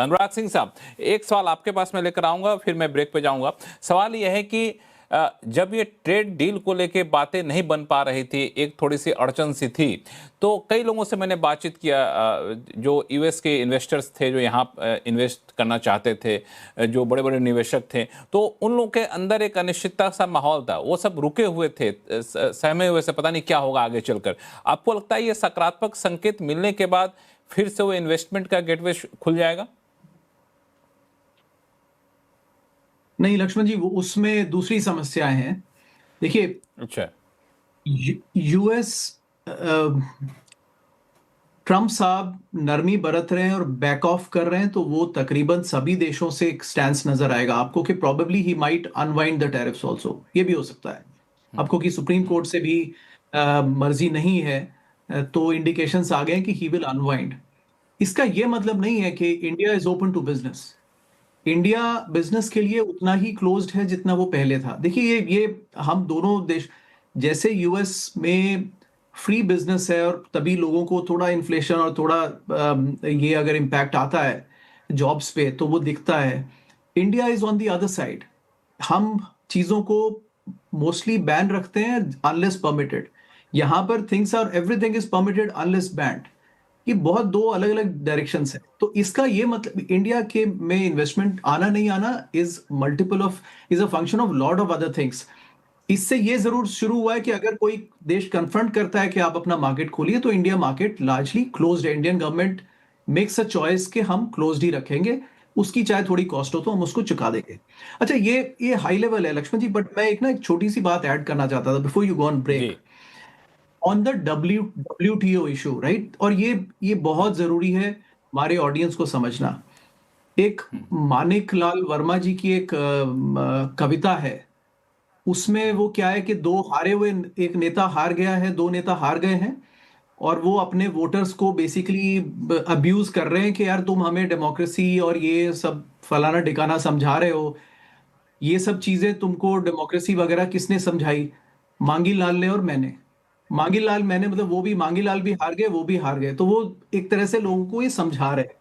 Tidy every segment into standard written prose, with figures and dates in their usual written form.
सकता है। अनुराग सिंह साहब, एक सवाल आपके पास मैं लेकर आऊंगा, फिर मैं ब्रेक पे जाऊंगा। सवाल यह है कि जब ये ट्रेड डील को लेके बातें नहीं बन पा रही थी, एक थोड़ी सी अड़चन सी थी, तो कई लोगों से मैंने बातचीत किया, जो यूएस के इन्वेस्टर्स थे, जो यहाँ इन्वेस्ट करना चाहते थे, जो बड़े बड़े निवेशक थे, तो उन लोगों के अंदर एक अनिश्चितता सा माहौल था। वो सब रुके हुए थे, सहमे हुए से, पता नहीं क्या होगा आगे चलकर। आपको लगता है ये सकारात्मक संकेत मिलने के बाद फिर से वो इन्वेस्टमेंट का गेटवे खुल जाएगा? नहीं लक्ष्मण जी, वो उसमें दूसरी समस्याएं हैं। देखिए, अच्छा। यूएस, ट्रम्प साहब नरमी बरत रहे हैं और बैक ऑफ कर रहे हैं, तो वो तकरीबन सभी देशों से एक स्टैंस नजर आएगा आपको कि probably he might unwind the tariffs also. ये भी हो सकता है आपको कि सुप्रीम कोर्ट से भी मर्जी नहीं है, तो इंडिकेशंस आ गए हैं कि ही विल अनवाइंड। इसका ये मतलब नहीं है कि India is open to business. India business के लिए उतना ही क्लोज्ड है जितना वो पहले था। देखिए, ये हम दोनों देश, जैसे यूएस में फ्री बिजनेस है और तभी लोगों को थोड़ा इन्फ्लेशन और थोड़ा ये अगर इम्पैक्ट आता है जॉब्स पे तो वो दिखता है। India is on the other side. हम चीजों को मोस्टली बैन रखते हैं अनलेस परमिटेड। यहां पर things are everything is permitted unless banned. ये बहुत दो अलग अलग डायरेक्शंस है। तो इसका ये मतलब इंडिया के में इन्वेस्टमेंट आना नहीं आना is a function of lot of other things. इससे ये जरूर शुरू हुआ है कि अगर कोई देश कन्फ्रंट करता है कि आप अपना मार्केट खोलिए, तो इंडिया मार्केट लार्जली क्लोज्ड है। Indian government makes a choice कि हम क्लोज्ड ही रखेंगे, उसकी चाहे थोड़ी कॉस्ट हो तो हम उसको चुका देंगे। अच्छा, ये हाई लेवल है लक्ष्मण जी, बट मैं एक छोटी सी बात ऐड करना चाहता था before you go on ji. Break on the WTO issue, right. और ये हाँ। बहुत जरूरी है हमारे ऑडियंस को समझना। एक मानिक लाल वर्मा जी की एक कविता है। उसमें वो क्या है कि दो हारे हुए, एक नेता हार गया है, दो नेता हार गए हैं, और वो अपने वोटर्स को बेसिकली अब्यूज कर रहे हैं कि यार तुम हमें डेमोक्रेसी और ये सब फलाना ढिकाना समझा रहे हो। ये सब चीजें तुमको डेमोक्रेसी वगैरह किसने समझाई? मांगी लाल ने और मैंने। मांगी लाल मैंने मतलब वो भी, मांगी लाल भी हार गए, वो भी हार गए, तो वो एक तरह से लोगों को ये समझा रहे हैं।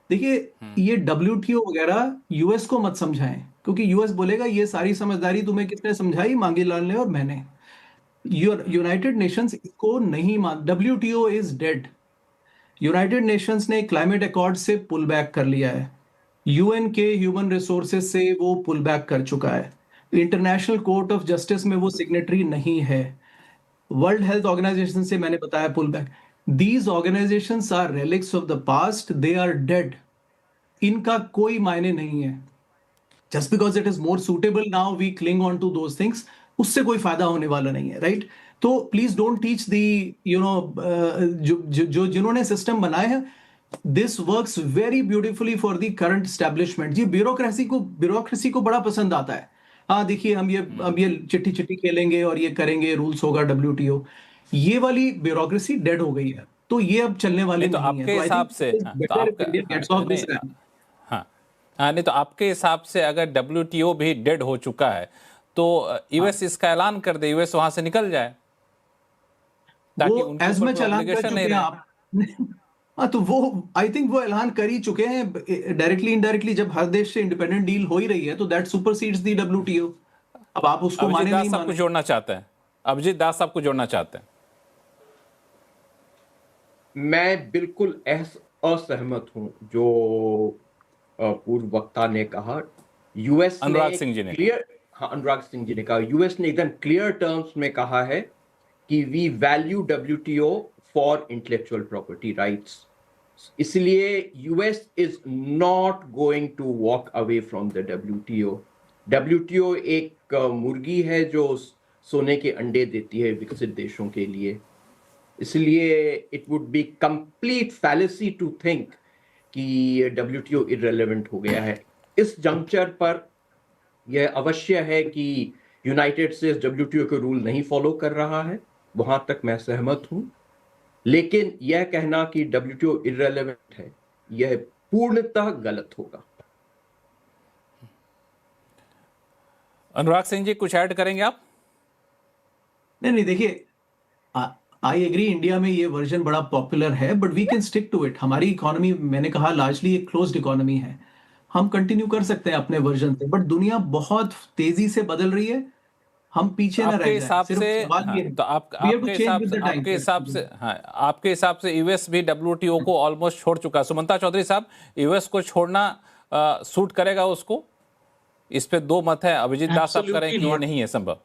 देखिए, ये WTO वगैरह यूएस को मत समझाएं, क्योंकि यूएस बोलेगा ये सारी समझदारी तुम्हें किसने समझाई? मांगी लाल ने और मैंने। यूनाइटेड नेशंस इसको नहीं मान, WTO is dead. United Nations ने क्लाइमेट अकॉर्ड से पुल बैक कर लिया है। यूएन के ह्यूमन रिसोर्सेज से वो पुल बैक कर चुका है। इंटरनेशनल कोर्ट ऑफ जस्टिस में वो सिग्नेटरी नहीं है। वर्ल्ड हेल्थ ऑर्गेनाइजेशन से मैंने बताया pull back. These organisations are relics of the past, they are dead. इनका कोई मायने नहीं है। Just because it is more suitable now we cling on to those things, उससे कोई फायदा होने वाला नहीं है, राइट। तो please don't teach the, you know, जिन्होंने सिस्टम बनाए हैं, this works very beautifully for the current establishment. ये ब्यूरोक्रेसी को बड़ा पसंद आता है। हाँ देखिए, हम ये चिट्ठी चिट्ठी खेलेंगे और ये करेंगे, रूल्स होगा WTO। ये वाली ब्यूरोक्रेसी डेड हो गई है, तो ये अब चलने वाले नहीं तो नहीं है। आपके तो आई हिसाब थिंक से, इट इज हाँ तो बेटर इफ आपका, इंडिया हाँ गेट्स ऑफ नहीं, दिस। हाँ हाँ, नहीं तो आपके हिसाब से अगर डब्ल्यूटीओ भी डेड हो चुका है, तो यूएस इसका ऐलान कर दे, यूएस वहां से निकल जाए, वो ताकि उनके एज ऊपर मच कोई ऐलान कर ऑब्लिगेशन नहीं चुके हैं रहे। आप। हाँ, तो वो आई थिंक वो ऐलान कर ही चुके हैं डायरेक्टली इनडायरेक्टली। जब हर देश से इंडिपेंडेंट डील हो ही रही है तो दैट सुपरसीड्स दी WTO। अब आप उसको अभिजीत माने नहीं दास साहब कुछ माने। जोड़ना चाहते हैं? अभिजीत दास साहब कुछ जोड़ना चाहते हैं? मैं बिल्कुल असहमत हूं जो पूर्व वक्ता ने कहा। यूएस ने अनुराग सिंह जी ने कहा। क्लियर, हाँ अनुराग सिंह जी ने कहा, यूएस ने एकदम क्लियर टर्म्स में कहा है कि we value WTO for intellectual property rights. इसलिए US is not going to walk away from the WTO। WTO एक मुर्गी है जो सोने के अंडे देती है विकसित देशों के लिए। इसलिए it would be complete fallacy to think कि WTO इररेलेवेंट हो गया है। इस जंक्चर पर यह अवश्य है कि यूनाइटेड स्टेट्स WTO के रूल नहीं फॉलो कर रहा है, वहां तक मैं सहमत हूं। लेकिन यह कहना कि WTO इररेलेवेंट है, यह पूर्णतः गलत होगा। अनुराग सिंह जी कुछ ऐड करेंगे आप? नहीं नहीं, देखिए, आई एग्री, इंडिया में ये वर्जन बड़ा पॉपुलर है, but we can stick to it. हमारी इकोनॉमी, मैंने कहा, लार्जली एक क्लोज्ड इकोनॉमी है। हम कंटिन्यू कर सकते हैं अपने वर्जन से, बट दुनिया बहुत तेजी से बदल रही है, हम पीछे ना आपके रह हिसाब जाएं। सिर्फ से, सवाल हाँ, ये है, तो we have to change with the times. आपके हिसाब से, हाँ, आपके हिसाब से यूएस भी डब्ल्यूटीओ को ऑलमोस्ट छोड़ चुका है। सुमंता चौधरी साहब, यूएस को छोड़ना सूट करेगा उसको? इस पे दो मत है। अभिजीत दास साहब कह रहे हैं कि ये नहीं है संभव।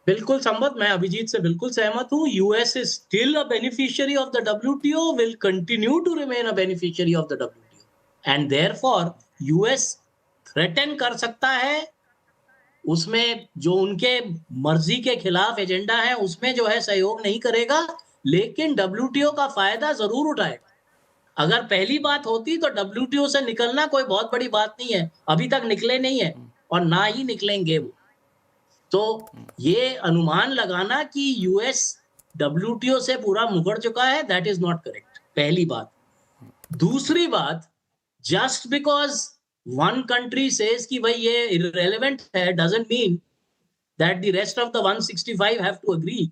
बिल्कुल संभव, मैं अभिजीत से बिल्कुल सहमत हूं। US is still a beneficiary of the WTO, will continue to remain a beneficiary of the WTO, and therefore US threaten कर सकता है, उसमें जो उनके मर्जी के खिलाफ एजेंडा है उसमें जो है सहयोग नहीं करेगा, लेकिन डब्ल्यूटीओ का फायदा जरूर उठाएगा। अगर पहली बात होती तो डब्ल्यूटीओ से निकलना कोई बहुत बड़ी बात नहीं है, अभी तक निकले नहीं है और ना ही निकलेंगे वो। तो ये अनुमान लगाना कि यूएस डब्ल्यूटीओ से पूरा मुकर चुका है, दैट इज नॉट करेक्ट, पहली बात। दूसरी बात, just because one country says कि भाई ये इररेलेवेंट है, doesn't mean that the rest of the 165 have to agree,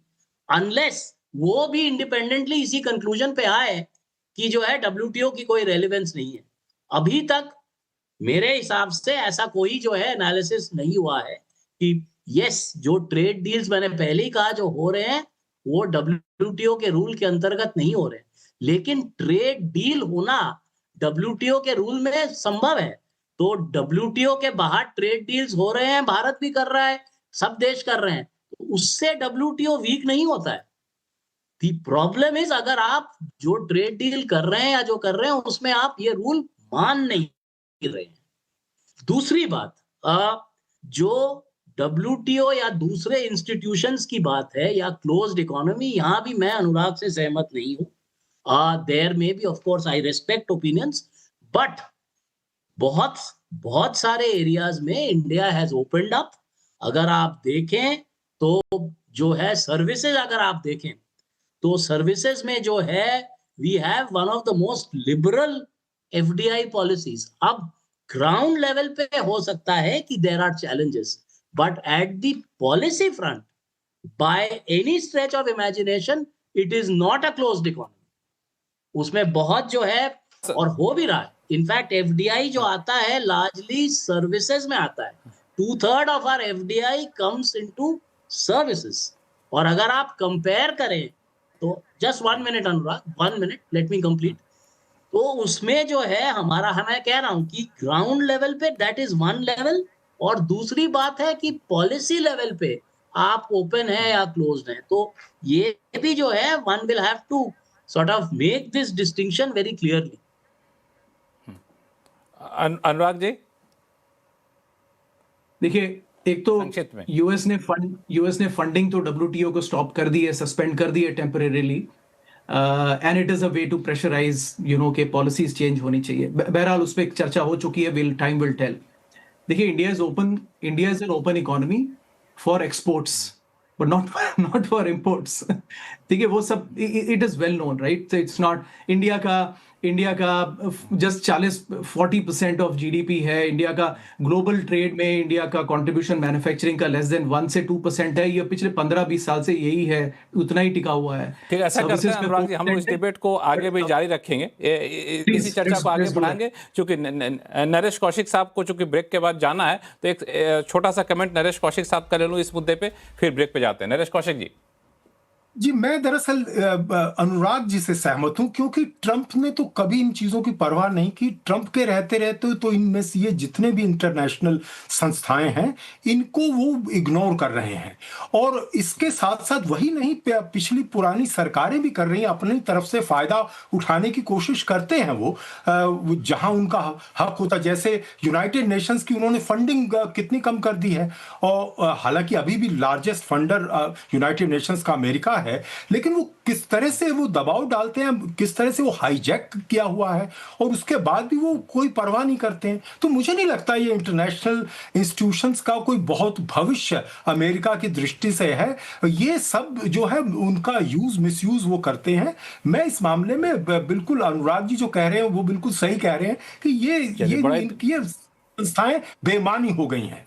unless वो भी इंडिपेंडेंटली इसी कंक्लूजन पे आए कि जो है डब्ल्यूटीओ की कोई रेलेवेंस नहीं है। अभी तक मेरे हिसाब से ऐसा कोई जो है एनालिसिस नहीं हुआ है कि यस, जो ट्रेड डील्स मैंने पहले ही कहा जो हो रहे हैं वो डब्ल्यूटीओ के रूल के अंतर्गत नहीं हो रहे, लेकिन ट्रेड डील होना डब्ल्यूटीओ के रूल में संभव है। तो डब्ल्यूटीओ के बाहर ट्रेड डील्स हो रहे हैं, भारत भी कर रहा है, सब देश कर रहे हैं, तो उससे डब्ल्यूटीओ वीक नहीं होता है। दी प्रॉब्लम इज, अगर आप जो ट्रेड डील कर रहे हैं या जो कर रहे हैं उसमें आप ये रूल मान नहीं रहे हैं। दूसरी बात, जो डब्ल्यूटीओ या दूसरे इंस्टीट्यूशंस की बात है या क्लोज्ड इकोनॉमी, यहां भी मैं अनुराग से सहमत नहीं हूं। There may be, of course I respect opinions, but बहुत सारे एरियाज में इंडिया हैज ओपनड अप। अगर आप देखें तो जो है सर्विसेज, अगर आप देखें तो सर्विसेज में जो है we have one of the most liberal FDI policies. अब ग्राउंड लेवल पे हो सकता है कि there are challenges, but at the policy front, by any stretch of imagination, it is not a closed economy. उसमें बहुत जो है और हो भी रहा है। इनफैक्ट एफडीआई जो आता है लार्जली सर्विसेज में आता है। 2/3 of our FDI comes into services. और अगर आप कंपेयर करें तो just 1 minute Anurag, 1 minute, let me complete. तो उसमें जो है हमारा, मैं कह रहा हूं कि ग्राउंड लेवल पे दैट इज वन लेवल, और दूसरी बात है कि पॉलिसी लेवल पे आप ओपन है या क्लोज्ड है। तो ये भी जो है one will have to sort of make this distinction very clearly. Anurag ji, देखिए, एक तो संक्षिप्त में। यूएस ने फंडिंग तो डब्ल्यूटीओ को स्टॉप कर दी है, सस्पेंड कर दी है temporarily, and it is a way to pressurise के पॉलिसीज चेंज होनी चाहिए। बहरहाल उस पर एक चर्चा हो चुकी है, टाइम विल टेल। देखिए, India is an open economy for exports, but not for imports. ठीक है, वो सब it is well known, right? It's not India का जस्ट 40% ऑफ जीडीपी है। इंडिया का ग्लोबल ट्रेड में इंडिया का कंट्रीब्यूशन मैन्युफैक्चरिंग का लेस देन 1 से 2% है। ये पिछले 15-20 साल से यही है, उतना ही टिका हुआ है। ठीक है, ऐसा करते हैं अनुराग जी, हम लोग इस डिबेट को आगे भी जारी रखेंगे, इसी चर्चा को आगे बढ़ाएंगे। चूंकि नरेश कौशिक साहब को चूंकि ब्रेक के बाद जाना है, तो एक छोटा सा कमेंट नरेश कौशिक साहब का ले लूं इस मुद्दे पे, फिर ब्रेक पे जाते हैं। नरेश कौशिक जी, मैं दरअसल अनुराग जी से सहमत हूं, क्योंकि ट्रंप ने तो कभी इन चीजों की परवाह नहीं की। ट्रंप के रहते रहते तो इनमें से ये जितने भी इंटरनेशनल संस्थाएं हैं इनको वो इग्नोर कर रहे हैं, और इसके साथ साथ वही नहीं, पिछली पुरानी सरकारें भी कर रही हैं, अपनी तरफ से फायदा उठाने की कोशिश करते हैं वो जहां उनका हक होता। जैसे यूनाइटेड नेशंस की उन्होंने फंडिंग कितनी कम कर दी है, और हालांकि अभी भी लार्जेस्ट फंडर यूनाइटेड नेशंस का अमेरिका है, लेकिन वो किस तरह से वो दबाव डालते हैं, किस तरह से वो हाईजैक किया हुआ है, और उसके बाद भी वो कोई परवाह नहीं करते हैं। तो मुझे नहीं लगता ये इंटरनेशनल इंस्टीट्यूशंस का कोई बहुत भविष्य अमेरिका की दृष्टि से है। ये सब जो है उनका यूज मिसयूज वो करते हैं। मैं इस मामले में बिल्कुल अनुराग जी जो कह रहे हैं वो बिल्कुल सही कह रहे हैं कि ये संस्थाएं बेईमानी हो गई हैं।